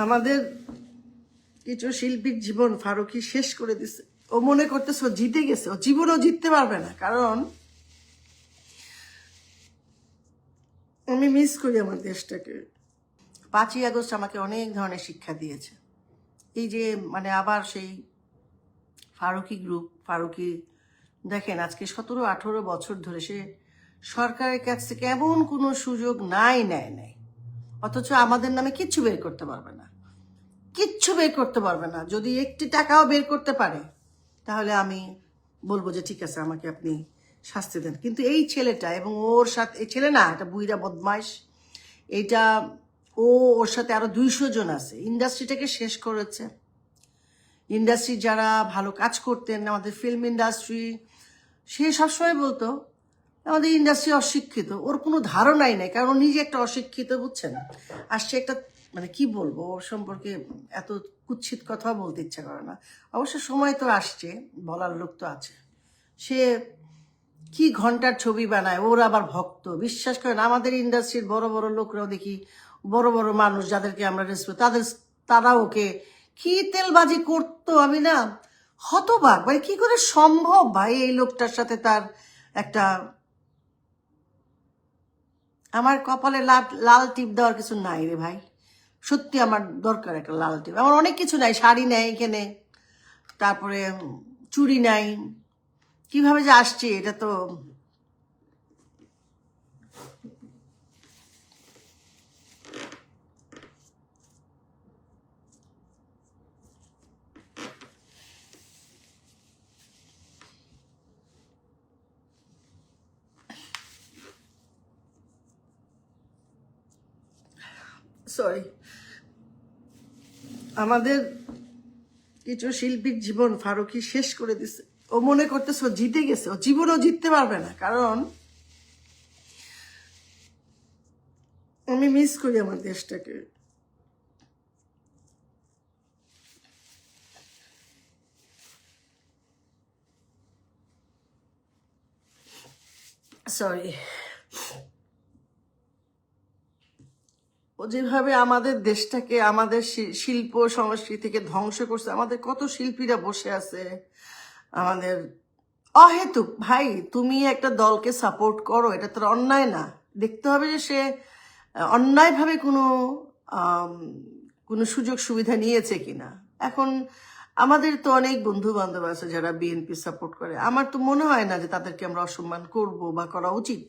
আমাদের কিছু শিল্পীর জীবন ফারুকী শেষ করে দিছে। ও মনে করতেছে ও জিতে গেছে, ও জীবনেও জিততে পারবে না। কারণ আমি মিস করি আমার দেশটাকে। 5ই আগস্ট আমাকে অনেক ধরনের শিক্ষা দিয়েছে। এই যে মানে আবার সেই ফারুকী গ্রুপ, ফারুকী দেখেন আজকে 17-18 বছর ধরে সে সরকারের কাছ থেকে এমন কোনো সুযোগ নেয়, অথচ আমাদের নামে কিচ্ছু বের করতে পারবে না, কিচ্ছু বের করতে পারবে না। যদি একটি টাকাও বের করতে পারে তাহলে আমি বলবো যে ঠিক আছে, আমাকে আপনি শাস্তি দেন। কিন্তু এই ছেলেটা এবং ওর সাথে, এই ছেলে না, এটা বুইরা বদমাইশ, এইটা ওর সাথে আরো 200 জন আছে, ইন্ডাস্ট্রিটাকে শেষ করেছে। ইন্ডাস্ট্রি যারা ভালো কাজ করতেন, আমাদের ফিল্ম ইন্ডাস্ট্রি, সে সবসময় বলতো আমাদের ইন্ডাস্ট্রি অশিক্ষিত। ওর কোনো ধারণাই নাই, কারণ ও নিজে একটা অশিক্ষিত, বুঝছেন। আর সে একটা মানে কি বলবো ওর সম্পর্কে, এত কুৎসিত কথাও বলতে ইচ্ছা করে না। অবশ্য সময় তো আসছে, বলার লোক তো আছে। সে কি ঘন্টার ছবি বানায়, ওর আবার ভক্ত। বিশ্বাস করেন আমাদের ইন্ডাস্ট্রির বড় বড় লোকরাও দেখি, বড় বড় মানুষ যাদেরকে আমরা রেসপেক্ট, তারা ওকে কি তেলবাজি করতো। আমি না হতবাক, ভাই কি করে সম্ভব ভাই এই লোকটার সাথে তার একটা। আমার কপালে লাল টিপ দেওয়ার কিছু নাই রে ভাই, সত্যি আমার দরকার একটা লাল টিপ। আমার অনেক কিছু নাই, শাড়ি নাই এখানে, তারপরে চুড়ি নাই, কিভাবে যে আসছে এটা তো। সরি, আমাদের কিছু শিল্পীর জীবন ফারুকী শেষ করে দিছে। ও মনে করতেছে ও জিতে গেছে, ও জীবনেও জিততে পারবে না। কারণ আমি মিস করি আমার দেশটাকে। সরি, ও যেভাবে আমাদের দেশটাকে, আমাদের শিল্প সংস্কৃতিকে ধ্বংস করছে। আমাদের কত শিল্পীরা বসে আছে আমাদের অহেতুক। ভাই তুমি একটা দলকে সাপোর্ট করো, এটা তোর অন্যায় না। দেখতে হবে যে সে অন্যায়ভাবে আম, কোনো সুযোগ সুবিধা নিয়েছে কিনা। এখন আমাদের তো অনেক বন্ধু বান্ধব আছে যারা বিএনপি সাপোর্ট করে। আমার তো মনে হয় না যে তাদেরকে আমরা অসম্মান করব বা করা উচিত।